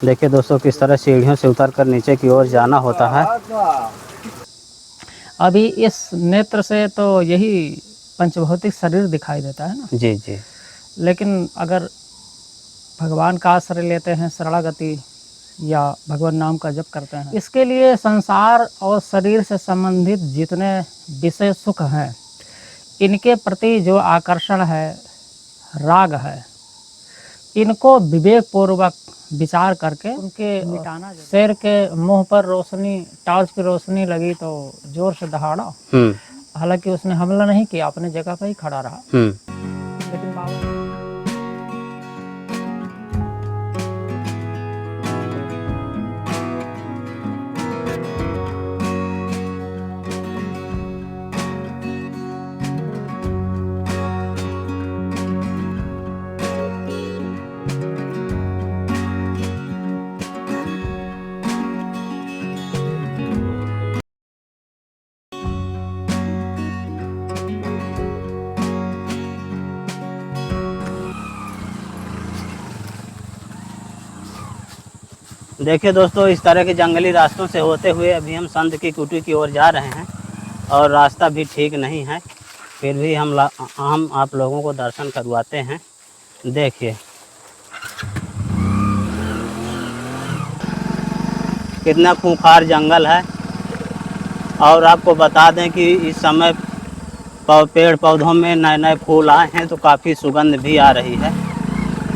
देखिए दोस्तों किस तरह सीढ़ियों से उतर कर नीचे की ओर जाना होता है। अभी इस नेत्र से तो यही पंचभौतिक शरीर दिखाई देता है ना। जी जी। लेकिन अगर भगवान का आश्रय लेते हैं, शरणागति या भगवान नाम का जप करते हैं, इसके लिए संसार और शरीर से संबंधित जितने विषय सुख हैं, इनके प्रति जो आकर्षण है, राग है, इनको विवेक पूर्वक विचार करके उनके मिटाना। शेर के मुंह पर रोशनी, टॉर्च की रोशनी लगी तो जोर से दहाड़ा। हालांकि उसने हमला नहीं किया, अपने जगह पर ही खड़ा रहा। लेकिन बाबा देखिए दोस्तों इस तरह के जंगली रास्तों से होते हुए अभी हम संत की कुटी की ओर जा रहे हैं और रास्ता भी ठीक नहीं है, फिर भी हम आप लोगों को दर्शन करवाते हैं। देखिए कितना खूंखार जंगल है। और आपको बता दें कि इस समय पेड़ पौधों में नए नए फूल आए हैं तो काफ़ी सुगंध भी आ रही है।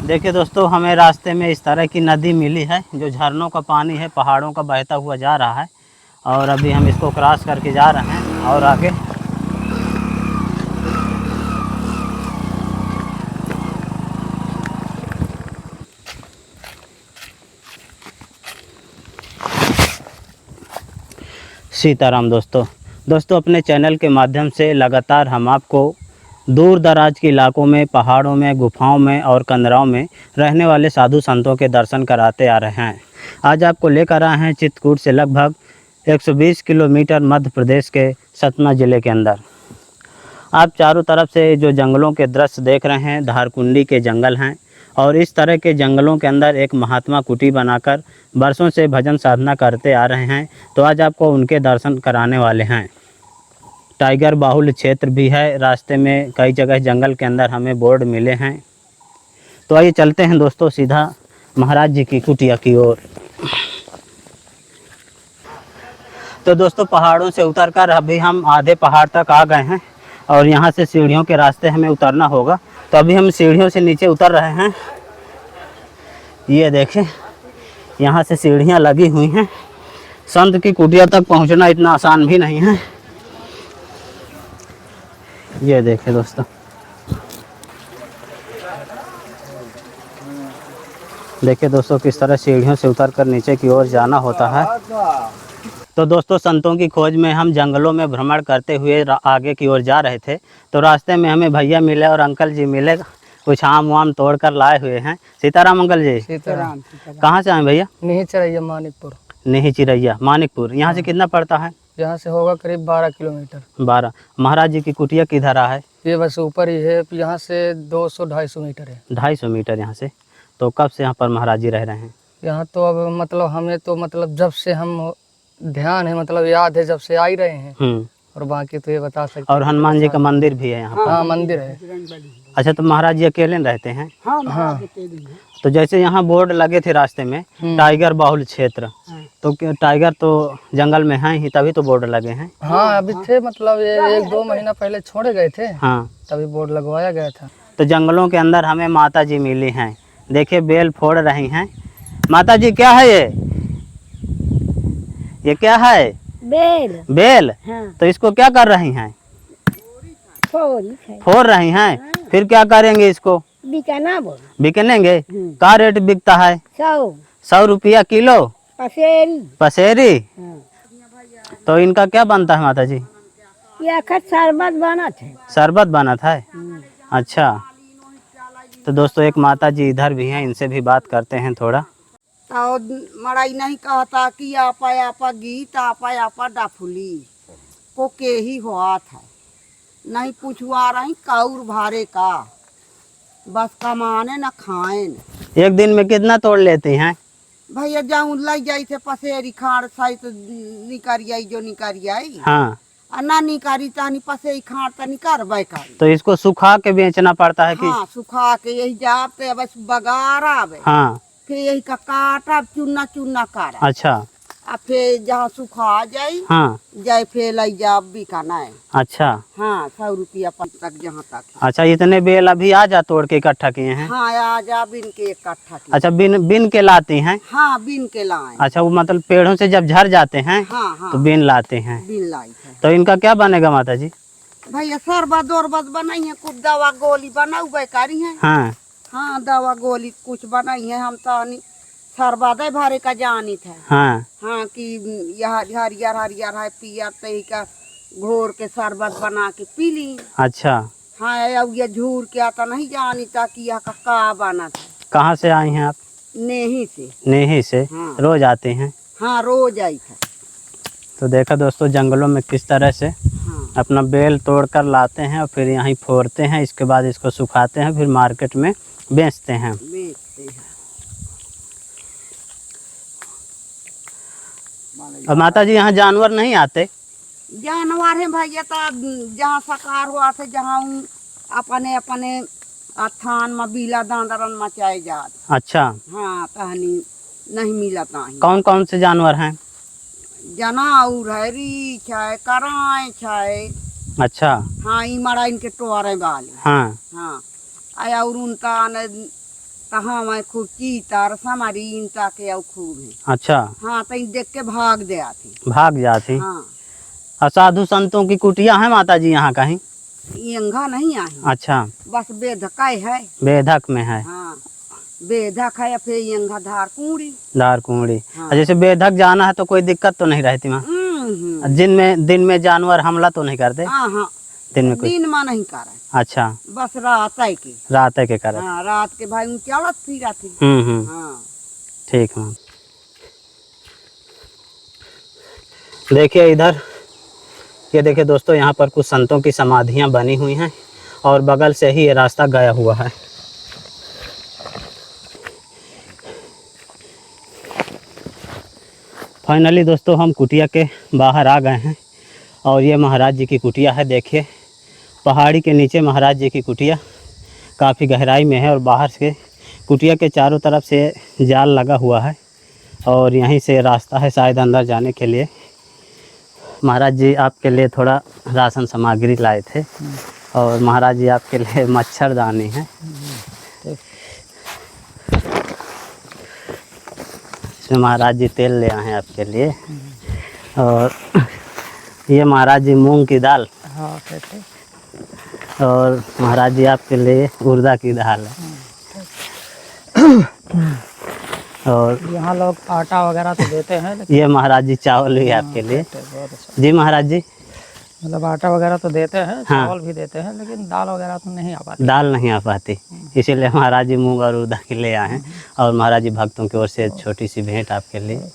देखिए दोस्तों हमें रास्ते में इस तरह की नदी मिली है जो झरनों का पानी है, पहाड़ों का बहता हुआ जा रहा है। और अभी हम इसको क्रॉस करके जा रहे हैं और आगे सीताराम। दोस्तों अपने चैनल के माध्यम से लगातार हम आपको दूर दराज के इलाकों में, पहाड़ों में, गुफाओं में और कंदराओं में रहने वाले साधु संतों के दर्शन कराते आ रहे हैं। आज आपको लेकर आए हैं चित्रकूट से लगभग 120 किलोमीटर मध्य प्रदेश के सतना ज़िले के अंदर। आप चारों तरफ से जो जंगलों के दृश्य देख रहे हैं, धारकुंडी के जंगल हैं और इस तरह के जंगलों के अंदर एक महात्मा कुटी बनाकर वर्षों से भजन साधना करते आ रहे हैं। तो आज आपको उनके दर्शन कराने वाले हैं। टाइगर बाहुल्य क्षेत्र भी है, रास्ते में कई जगह जंगल के अंदर हमें बोर्ड मिले हैं। तो आइए चलते हैं दोस्तों सीधा महाराज जी की कुटिया की ओर। तो दोस्तों पहाड़ों से उतरकर अभी हम आधे पहाड़ तक आ गए हैं और यहाँ से सीढ़ियों के रास्ते हमें उतरना होगा। तो अभी हम सीढ़ियों से नीचे उतर रहे हैं। ये देखें यहाँ से सीढ़ियाँ लगी हुई हैं। संत की कुटिया तक पहुँचना इतना आसान भी नहीं है। ये देखें दोस्तों, देखिए दोस्तों किस तरह सीढ़ियों से उतरकर नीचे की ओर जाना होता है। तो दोस्तों संतों की खोज में हम जंगलों में भ्रमण करते हुए आगे की ओर जा रहे थे तो रास्ते में हमें भैया मिले और अंकल जी मिले, कुछ आम वाम तोड़ कर लाए हुए हैं। सीताराम अंकल जी। सीताराम। कहाँ से आए भैया? नहीं चिरैया, मानिकपुर। नहीं चिरैया, मानिकपुर। यहाँ से कितना पड़ता है? यहाँ से होगा करीब 12 किलोमीटर। 12। महाराज जी की कुटिया किधर है? ये बस ऊपर ही है, यहाँ से 200-250 मीटर है। 250 मीटर यहाँ से। तो कब से यहाँ पर महाराज जी रह रहे हैं? यहाँ तो अब मतलब हमें तो मतलब जब से हम ध्यान है, मतलब याद है जब से आ ही रहे हैं। और बाकी तो ये बता सकते। और हनुमान जी का मंदिर भी है यहाँ पर? हाँ मंदिर है। अच्छा, तो महाराज जी अकेले रहते हैं? हाँ। तो जैसे यहाँ बोर्ड लगे थे रास्ते में टाइगर बाहुल्य क्षेत्र, तो टाइगर तो जंगल में है ही, तभी तो बोर्ड लगे हैं। हाँ अभी थे, मतलब ये 1-2 महीना पहले छोड़े गए थे। हाँ तभी बोर्ड लगवाया गया था। तो जंगलों के अंदर हमें माता जी मिली हैं। देखिए बेल फोड़ रही हैं। माता जी क्या है ये क्या है? बेल। बेल? हाँ। तो इसको क्या कर रही हैं? फोड़ रही हैं। हाँ। फिर क्या करेंगे इसको? बिकनेंगे। क्या रेट बिकता है? 100 रुपया किलो। पसेरी। हाँ। तो इनका क्या बनता है माता जी? शरबत बना था। शरबत बना था। अच्छा, तो दोस्तों एक माता जी इधर भी हैं, इनसे भी बात करते हैं थोड़ा। तो मड़ाई नहीं कहता कि आपा आपा गीत, आपा आपा डाफुली को के ही हुआ था। नहीं पूछवा रही कौर भारे का, बस कमाने न खाएं। एक दिन में कितना तोड़ लेती हैं? भैया जाऊं लाई जाई थे पसेरी खाड़ साई तो निकारियाई जो निकारियाई हाँ, आ ना निकारी तानी पसेरी खाड़ त निकार बैकारी। तो इसको सुखा के बेचना पड़ता है कि? हाँ सुखा के यही जाते बस बगार आवे, हाँ, फिर यही का काटा चुन्ना चुन्ना कारा अच्छा, आ फिर जहाँ सुखा जाई हाँ, जाए फिर लाई जा बिकाना है। अच्छा, हाँ 100 रुपया तक जहाँ तक है। अच्छा, इतने बेल अभी आ जा तोड़ के इकट्ठा किए हैं? हाँ आ जा बिन के इकट्ठा की। अच्छा, बिन बिन के लाती हैं? हाँ बिन के लाए। अच्छा, वो मतलब पेड़ों से जब झड़ जाते हैं हाँ हाँ तो बिन लाते हैं। बिन लाई है। तो इनका क्या बनेगा माता जी? भैया शरबत उरबत बनाई है, कुछ दवा गोली बनाऊ बेकारी है। हाँ, हाँ दवा गोली कुछ बनाई है, हम तो शरबत भरे का जानी थे। हाँ, हाँ कि यह हरियर हरियर है पियर तही का घोर के शरबत बना के पी ली। अच्छा, हाँ अब ये झूर के आता नहीं जानी था कि यह का बना था। कहाँ से आई हैं आप? नहीं से। नेही से। हाँ। रोज आते हैं? हाँ रोज आई था। तो देखा दोस्तों जंगलों में किस तरह से हाँ अपना बेल तोड़ कर लाते हैं और फिर यहीं फोड़ते हैं, इसके बाद इसको सुखाते हैं, फिर मार्केट में बेचते हैं। बेचते हैं। और माता जी यहाँ जानवर नहीं आते? जानवर है भैया तो जहाँ सकार हुआ थे जहाँ अपने अपने थान में बीला दांदरन मचाए जात। अच्छा, हाँ तहनी नहीं मिला ताही। कौन कौन से जानवर हैं? जनाउर है, रीछ है, कराए है। अच्छा, हाँ ई मरा इनके टोरे वाले। हाँ, हाँ आया और उनका न कहाँ मैं खूब चीतर समारी इनता के अब खूब है। अच्छा, हाँ तो देख के भाग दे आती। भाग जाती। हाँ और साधु संतों की कुटिया है माता जी यहाँ कहीं? यंगा नहीं आई। अच्छा, बस बेधकाई है। बेधक में है। हाँ बेधक है या फिर यंगा धार कुंडी। दार कुंडी। हाँ। और जैसे बेधक जाना है तो कोई दिक्कत तो नहीं रहती वहाँ? दिन में जानवर हमला तो नहीं करते? हाँ हाँ दिन में कोई? दिन में नहीं करे। अच्छा, बस रात है की। रात के कारण? हाँ रात के भाई चलत फिर आती। हाँ ठीक है। देखिए इधर, ये देखिए दोस्तों यहाँ पर कुछ संतों की समाधियाँ बनी हुई हैं और बगल से ही ये रास्ता गया हुआ है। फाइनली दोस्तों हम कुटिया के बाहर आ गए हैं और ये महाराज जी की कुटिया है। देखिए पहाड़ी के नीचे महाराज जी की कुटिया काफ़ी गहराई में है और बाहर से कुटिया के चारों तरफ से जाल लगा हुआ है और यहीं से रास्ता है शायद अंदर जाने के लिए। महाराज जी आपके लिए थोड़ा राशन सामग्री लाए थे और महाराज जी आपके लिए मच्छरदानी है। इसमें महाराज जी तेल ले आए हैं आपके लिए और ये महाराज जी मूंग की दाल। हाँ और महाराज जी आपके लिए उड़दा की दाल है। और यहाँ लोग आटा वगैरह तो देते हैं लेकिन ये महाराज जी चावल भी आपके लिए। बहुत अच्छा। जी महाराज जी, मतलब आटा वगैरह तो देते हैं, हाँ। चावल भी देते हैं, लेकिन दाल वगैरह तो नहीं आ पाती। दाल नहीं आ पाती, इसीलिए महाराज जी मूंग और उड़दा के ले आए हैं और महाराज जी भक्तों की ओर से छोटी सी भेंट आपके लिए।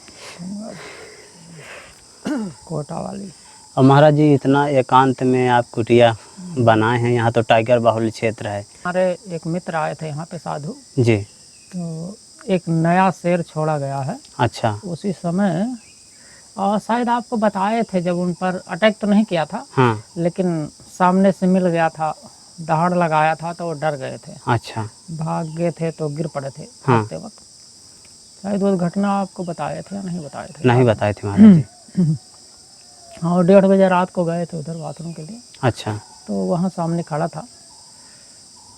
कोटा वाली। और महाराज जी इतना एकांत में आप कुटिया बनाए हैं, यहाँ तो टाइगर बाहुल्य क्षेत्र है। हमारे एक मित्र आए थे यहाँ पे साधु, जी, तो एक नया शेर छोड़ा गया है। अच्छा, उसी समय शायद आपको बताए थे, जब उन पर अटैक तो नहीं किया था, हाँ, लेकिन सामने से मिल गया था, दहाड़ लगाया था तो वो डर गए थे, अच्छा, भाग गए थे तो गिर पड़े थे हाँ। भागते वक्त। शायद वो घटना आपको बताए थे या नहीं बताए थे? नहीं बताए थे महाराज जी। हाँ 1:30 बजे रात को गए थे उधर बाथरूम के लिए, अच्छा, तो वहाँ सामने खड़ा था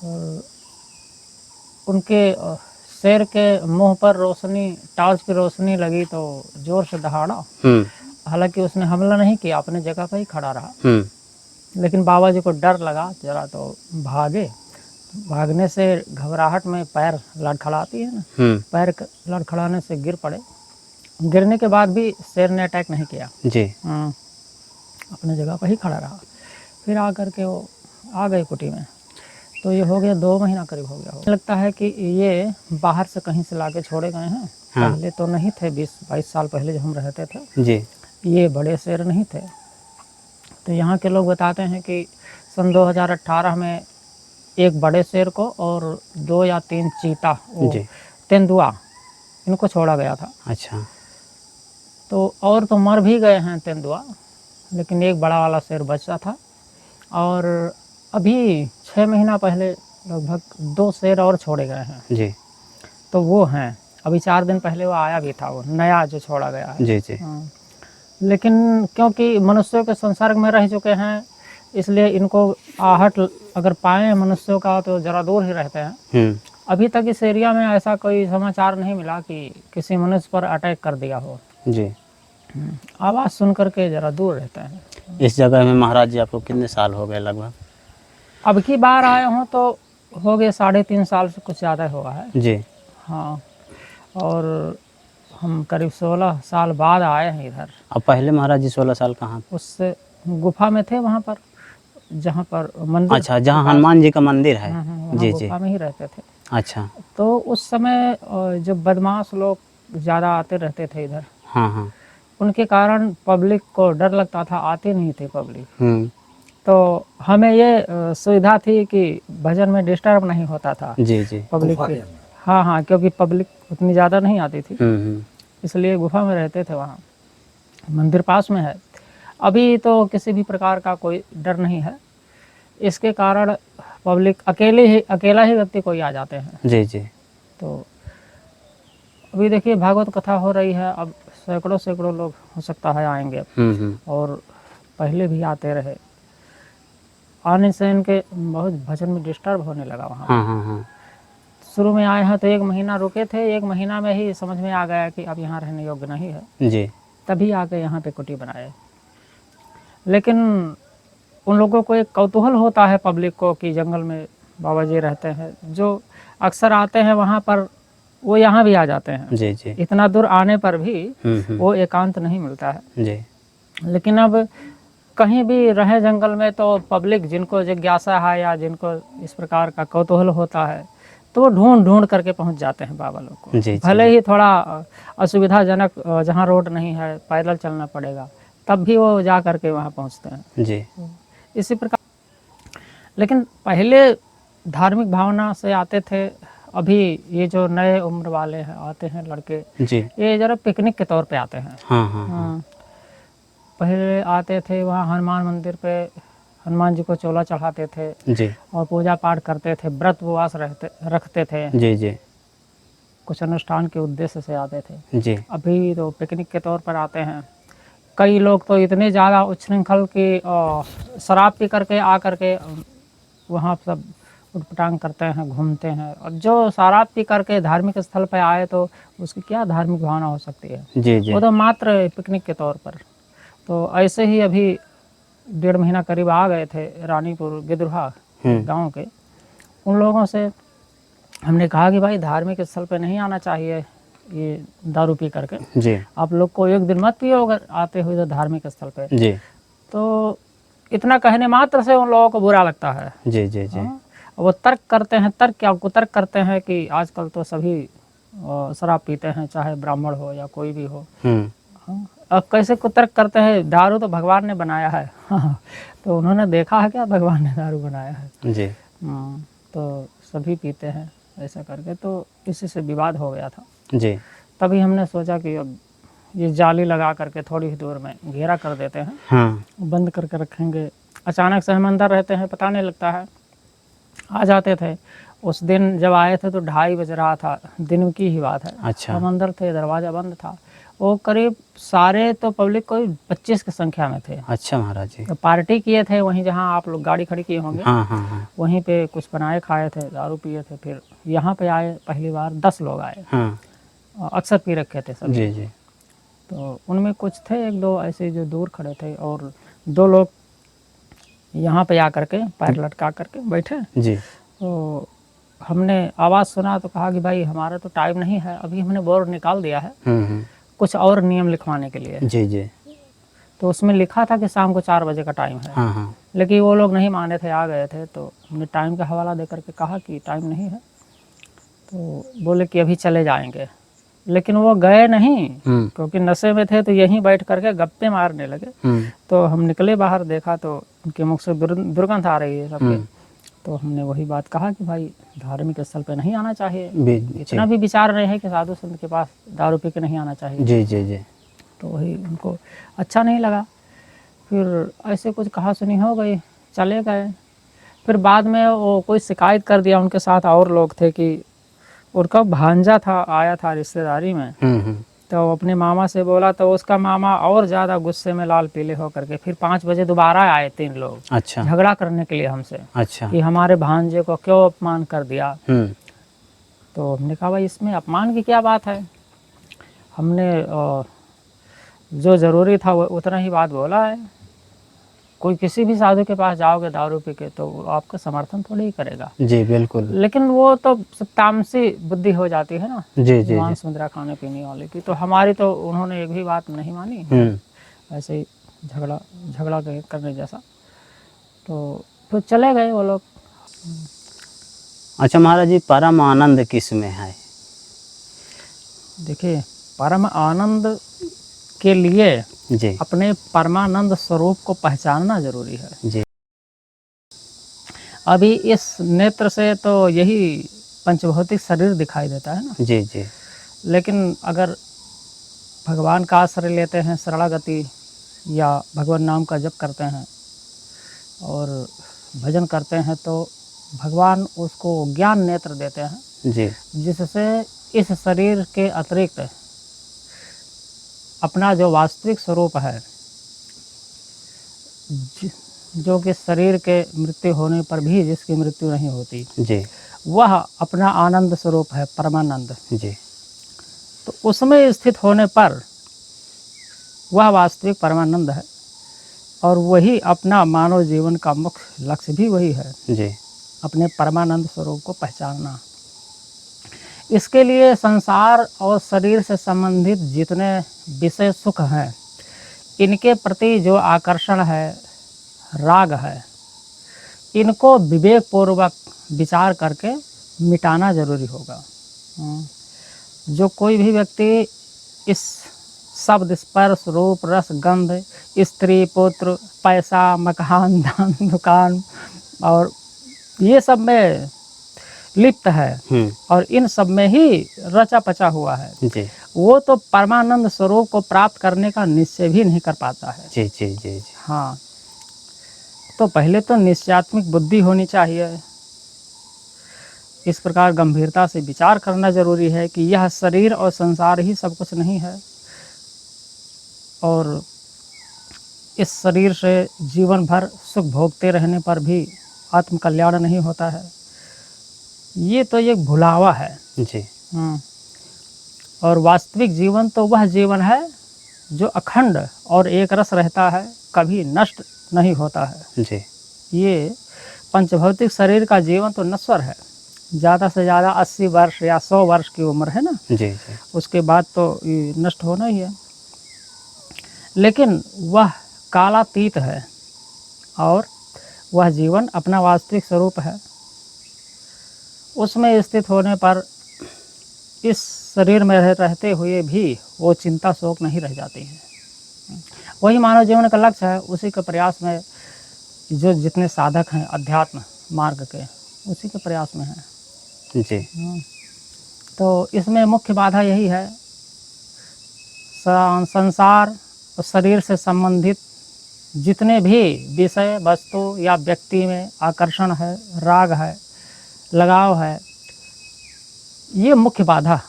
और उनके शेर के मुंह पर रोशनी, टॉर्च की रोशनी लगी तो जोर से दहाड़ा। हालांकि उसने हमला नहीं किया, अपने जगह पर ही खड़ा रहा, लेकिन बाबा जी को डर लगा जरा तो भागे। भागने से घबराहट में पैर लड़खड़ाती है ना, पैर लड़खड़ाने से गिर पड़े। गिरने के बाद भी शेर ने अटैक नहीं किया जी, अपने जगह पर ही खड़ा रहा। फिर आकर के वो आ गए कुटी में, तो ये हो गया 2 महीना करीब हो गया हो। लगता है कि ये बाहर से कहीं से लाके छोड़े गए हैं। हाँ। पहले तो नहीं थे, 20-22 साल पहले जब हम रहते थे जी, ये बड़े शेर नहीं थे। तो यहाँ के लोग बताते हैं कि सन 2018 में एक बड़े शेर को और 2 या 3 चीता, जी, तेंदुआ इनको छोड़ा गया था। अच्छा। तो और तो मर भी गए हैं तेंदुआ, लेकिन एक बड़ा वाला शेर बचा था। और अभी 6 महीना पहले लगभग 2 शेर और छोड़े गए हैं। जी तो वो हैं, अभी 4 दिन पहले वो आया भी था, वो नया जो छोड़ा गया है। जी जी। हाँ। लेकिन क्योंकि मनुष्यों के संसर्ग में रह चुके हैं, इसलिए इनको आहट अगर पाएँ मनुष्यों का तो ज़रा दूर ही रहते हैं। अभी तक इस एरिया में ऐसा कोई समाचार नहीं मिला कि किसी मनुष्य पर अटैक कर दिया हो। जी। आवाज़ सुन करके ज़रा दूर रहते हैं। इस जगह में महाराज जी आपको कितने साल हो गए लगभग? अब की बार आए हों तो हो गए 3.5 साल से कुछ ज़्यादा हुआ है। जी। हाँ, और हम करीब 16 साल बाद आए हैं इधर। अब पहले महाराज जी 16 साल कहाँ? उससे गुफा में थे वहाँ पर, जहाँ पर मंदिर। अच्छा, जहाँ हनुमान जी का मंदिर है। वहाँ जी जी। गुफा में ही रहते थे। अच्छा। तो उस समय जब बदमाश लोग ज़्यादा आते रहते थे इधर, हाँ हाँ। उनके कारण पब्लिक को डर लगता था, आते नहीं थे पब्लिक। जी तो हमें ये सुविधा थी कि भजन में डिस्टर्ब नहीं होता था जी। पब्लिक की। हाँ हाँ, क्योंकि पब्लिक उतनी ज़्यादा नहीं आती थी, इसलिए गुफा में रहते थे। वहाँ मंदिर पास में है। अभी तो किसी भी प्रकार का कोई डर नहीं है, इसके कारण पब्लिक अकेला ही व्यक्ति कोई आ जाते हैं। जी जी। तो अभी देखिए भागवत कथा हो रही है, अब सैकड़ों लोग हो सकता है आएंगे। और पहले भी आते रहे, आने से इनके बहुत भजन में डिस्टर्ब होने लगा वहाँ। हाँ। शुरू में आए हैं तो 1 महीना रुके थे, 1 महीना में ही समझ में आ गया कि अब यहाँ रहने योग्य नहीं है। जी। तभी आके यहाँ पे कुटी बनाए। लेकिन उन लोगों को एक कौतूहल होता है पब्लिक को कि जंगल में बाबा जी रहते हैं, जो अक्सर आते हैं वहाँ पर वो यहाँ भी आ जाते हैं। जी जी। इतना दूर आने पर भी वो एकांत नहीं मिलता है। जी। लेकिन अब कहीं भी रहे जंगल में तो पब्लिक जिनको जिज्ञासा है या जिनको इस प्रकार का कौतूहल होता है तो वो ढूंढ करके पहुंच जाते हैं बाबा लोग को। जी, भले ही थोड़ा असुविधाजनक जहाँ रोड नहीं है, पैदल चलना पड़ेगा, तब भी वो जा करके वहाँ पहुँचते हैं। जी। इसी प्रकार लेकिन पहले धार्मिक भावना से आते थे। अभी ये जो नए उम्र वाले हैं आते हैं लड़के, जी। ये जरा पिकनिक के तौर पे आते हैं। हाँ। पहले आते थे वहाँ हनुमान मंदिर पे, हनुमान जी को चोला चढ़ाते थे जी। और पूजा पाठ करते थे, व्रत उपवास रखते थे। जी जी। कुछ अनुष्ठान के उद्देश्य से आते थे। जी। अभी तो पिकनिक के तौर पर आते हैं। कई लोग तो इतने ज़्यादा उच्छृंखल की शराब पी करके आ करके वहाँ सब उटपटांग करते हैं, घूमते हैं। और जो शराब पी करके धार्मिक स्थल पर आए तो उसकी क्या धार्मिक भावना हो सकती है? जी जी। वो तो मात्र पिकनिक के तौर पर। तो ऐसे ही अभी 1.5 महीना करीब आ गए थे रानीपुर गिद्धुहा गांव के। उन लोगों से हमने कहा कि भाई धार्मिक स्थल पे नहीं आना चाहिए ये दारू पी करके। जी। आप लोग को एक दिन मत पियो अगर आते हुए तो धार्मिक स्थल पे। जी। तो इतना कहने मात्र से उन लोगों को बुरा लगता है। जी जी जी। वो तर्क करते हैं, कुतर्क करते हैं कि आजकल तो सभी शराब पीते हैं, चाहे ब्राह्मण हो या कोई भी हो। अब कैसे कुतर्क करते हैं? दारू तो भगवान ने बनाया है। तो उन्होंने देखा है क्या भगवान ने दारू बनाया है? जी। तो सभी पीते हैं ऐसा करके, तो इसी से विवाद हो गया था। जी। तभी हमने सोचा कि अब ये जाली लगा करके थोड़ी ही दूर में घेरा कर देते हैं। हाँ। बंद करके रखेंगे। अचानक से हम अंदर रहते हैं, पता नहीं लगता है। आ जाते थे। उस दिन जब आए थे तो 2:30 बज रहा था, दिन की ही बात है। अच्छा। हम अंदर थे, दरवाज़ा बंद था। वो करीब सारे तो पब्लिक कोई 25 की संख्या में थे। अच्छा महाराज जी। तो पार्टी किए थे वहीं जहाँ आप लोग गाड़ी खड़ी किए होंगे। हाँ। वहीं पे कुछ बनाए खाए थे, दारू पिए थे। फिर यहाँ पे आए, पहली बार 10 लोग आए। अक्सर पी रखे थे सभी। जी जी। तो उनमें कुछ थे 1-2 ऐसे जो दूर खड़े थे, और 2 लोग यहाँ पे आकर के पैर लटका करके बैठे। जी। तो हमने आवाज़ सुना तो कहा कि भाई हमारा तो टाइम नहीं है, अभी हमने बोर्ड निकाल दिया है कुछ और नियम लिखवाने के लिए। जी जी। तो उसमें लिखा था कि शाम को 4 बजे का टाइम है। हाँ। लेकिन वो लोग नहीं माने थे, आ गए थे। तो हमने टाइम का हवाला दे करके कहा कि टाइम नहीं है। तो बोले कि अभी चले जाएंगे। लेकिन वो गए नहीं, क्योंकि नशे में थे तो यहीं बैठ करके गप्पे मारने लगे। तो हम निकले बाहर, देखा तो उनके मुख से दुर्गंध आ रही है सबके। तो हमने वही बात कहा कि भाई धार्मिक स्थल पे नहीं आना चाहिए, जी इतना भी विचार रहे कि साधु संत के पास दारू पी के नहीं आना चाहिए। जी जी जी तो वही उनको अच्छा नहीं लगा, फिर ऐसे कुछ कहा सुनी हो गई, चले गए। फिर बाद में वो कोई शिकायत कर दिया, उनके साथ और लोग थे कि उनका भांजा था, आया था रिश्तेदारी में, हम्म। तो अपने मामा से बोला, तो उसका मामा और ज़्यादा गुस्से में लाल पीले हो करके फिर 5 बजे दोबारा आए 3 लोग अच्छा झगड़ा करने के लिए हमसे अच्छा। कि हमारे भांजे को क्यों अपमान कर दिया। हम्म। तो हमने कहा भाई इसमें अपमान की क्या बात है, हमने जो ज़रूरी था वो उतना ही बात बोला है। कोई किसी भी साधु के पास जाओगे दारू पी के तो वो आपका समर्थन थोड़ी ही करेगा, जी बिल्कुल। लेकिन वो तो सब तामसी बुद्धि हो जाती है ना, जी जी जी। मांस मुद्रा खाने पीने वाले की। तो हमारी तो उन्होंने एक भी बात नहीं मानी, ऐसे ही झगड़ा झगड़ा करने जैसा। तो फिर चले गए वो लोग। अच्छा महाराज जी, परम आनंद किस में है? देखिए, परम आनंद के लिए जी अपने परमानंद स्वरूप को पहचानना जरूरी है। जी अभी इस नेत्र से तो यही पंचभौतिक शरीर दिखाई देता है ना, जी जी लेकिन अगर भगवान का आश्रय लेते हैं, शरणागति या भगवान नाम का जप करते हैं और भजन करते हैं, तो भगवान उसको ज्ञान नेत्र देते हैं, जी जिससे इस शरीर के अतिरिक्त अपना जो वास्तविक स्वरूप है, जो कि शरीर के मृत्यु होने पर भी जिसकी मृत्यु नहीं होती, जी वह अपना आनंद स्वरूप है, परमानंद। जी तो उसमें स्थित होने पर वह वास्तविक परमानंद है, और वही अपना मानव जीवन का मुख्य लक्ष्य भी वही है, जी अपने परमानंद स्वरूप को पहचानना। इसके लिए संसार और शरीर से संबंधित जितने विषय सुख हैं, इनके प्रति जो आकर्षण है, राग है, इनको विवेक पूर्वक विचार करके मिटाना जरूरी होगा। जो कोई भी व्यक्ति इस शब्द, स्पर्श, रूप, रस, गंध, स्त्री, पुत्र, पैसा, मकान, दान, दुकान और ये सब में लिप्त है और इन सब में ही रचा पचा हुआ है, जी वो तो परमानंद स्वरूप को प्राप्त करने का निश्चय भी नहीं कर पाता है। जी जी जी जी। हाँ, तो पहले तो निश्चयात्मक बुद्धि होनी चाहिए। इस प्रकार गंभीरता से विचार करना जरूरी है कि यह शरीर और संसार ही सब कुछ नहीं है, और इस शरीर से जीवन भर सुख भोगते रहने पर भी आत्म कल्याण नहीं होता है। ये तो एक भुलावा है। जी और वास्तविक जीवन तो वह जीवन है जो अखंड और एक रस रहता है, कभी नष्ट नहीं होता है। जी ये पंचभौतिक शरीर का जीवन तो नश्वर है, ज़्यादा से ज़्यादा 80 वर्ष या 100 वर्ष की उम्र है ना, जी जी उसके बाद तो ये नष्ट होना ही है। लेकिन वह कालातीत है और वह जीवन अपना वास्तविक स्वरूप है। उसमें स्थित होने पर इस शरीर में रहते हुए भी वो चिंता शोक नहीं रह जाती है। वही मानव जीवन का लक्ष्य है। उसी के प्रयास में जो जितने साधक हैं अध्यात्म मार्ग के, उसी के प्रयास में हैं। जी तो इसमें मुख्य बाधा यही है, संसार और शरीर से संबंधित जितने भी विषय, वस्तु या व्यक्ति में आकर्षण है, राग है, लगाव है, ये मुख्य बाधा।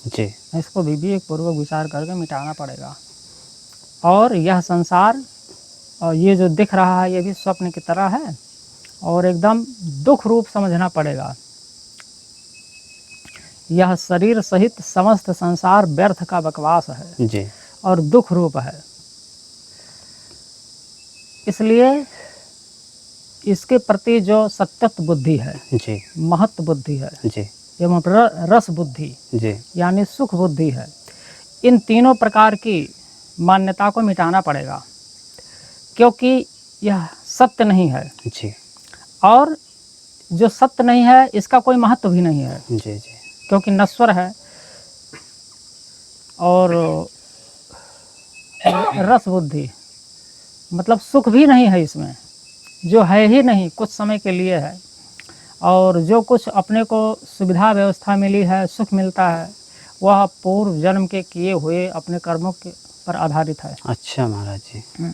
जी इसको विवेक पूर्वक विचार करके मिटाना पड़ेगा। और यह संसार और ये जो दिख रहा है, ये भी स्वप्न की तरह है और एकदम दुख रूप समझना पड़ेगा। यह शरीर सहित समस्त संसार व्यर्थ का बकवास है जी और दुख रूप है। इसलिए इसके प्रति जो सत्यत्व बुद्धि है, जी महत्व बुद्धि है जी एवं रस बुद्धि जी यानी सुख बुद्धि है, इन तीनों प्रकार की मान्यता को मिटाना पड़ेगा, क्योंकि यह सत्य नहीं है। जी और जो सत्य नहीं है इसका कोई महत्व भी नहीं है, जी जी क्योंकि नश्वर है। और रस बुद्धि मतलब सुख भी नहीं है इसमें, जो है ही नहीं, कुछ समय के लिए है, और जो कुछ अपने को सुविधा व्यवस्था मिली है, सुख मिलता है, वह पूर्व जन्म के किए हुए अपने कर्मों के पर आधारित है। अच्छा महाराज जी।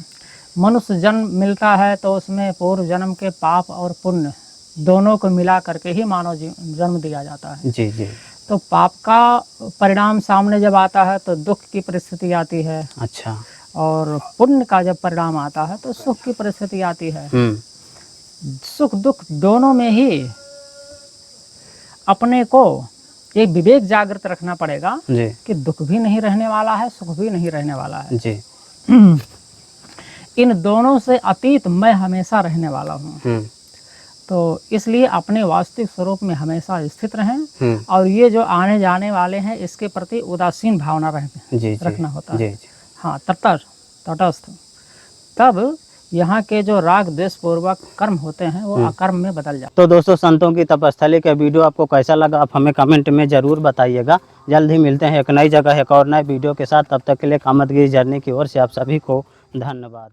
मनुष्य जन्म मिलता है तो उसमें पूर्व जन्म के पाप और पुण्य दोनों को मिला करके ही मानव जन्म दिया जाता है। जी जी। तो पाप का परिणाम सामने जब आता है तो दुख की परिस्थिति आती है, अच्छा। और पुण्य का जब परिणाम आता है तो सुख की परिस्थिति आती है। सुख दुख दोनों में ही अपने को एक विवेक जागृत रखना पड़ेगा जी कि दुख भी नहीं रहने वाला है, सुख भी नहीं रहने वाला है। जी। इन दोनों से अतीत मैं हमेशा रहने वाला हूँ। तो इसलिए अपने वास्तविक स्वरूप में हमेशा स्थित रहें, और ये जो आने जाने वाले हैं इसके प्रति उदासीन भावना रखना होता है। हाँ, तटस्थ। तब यहाँ के जो राग द्वेष पूर्वक कर्म होते हैं वो अकर्म में बदल जाते हैं। तो दोस्तों, संतों की तपस्थली का वीडियो आपको कैसा लगा आप हमें कमेंट में ज़रूर बताइएगा। जल्द ही मिलते हैं एक नई जगह एक और नए वीडियो के साथ। तब तक के लिए कामतगिरी जर्नी की ओर से आप सभी को धन्यवाद।